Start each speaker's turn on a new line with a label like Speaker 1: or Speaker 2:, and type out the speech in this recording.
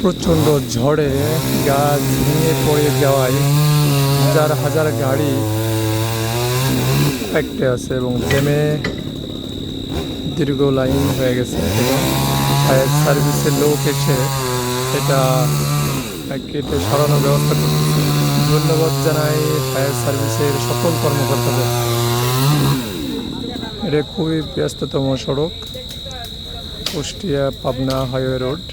Speaker 1: প্রচণ্ড ঝড়ে গাছ ভেঙে পড়ে যাওয়ায় হাজার হাজার গাড়ি একটা আছে এবং থেমে দীর্ঘ লাইন হয়ে গেছে এবং ফায়ার সার্ভিসের লোক এসে এটা কেটে সরানোর ব্যবস্থা করতেছে। ধন্যবাদ জানাই ফায়ার সার্ভিসের সকল কর্মকর্তাদের। এটা খুবই ব্যস্ততম সড়ক, কুষ্টিয়া পাবনা হাইওয়ে রোড।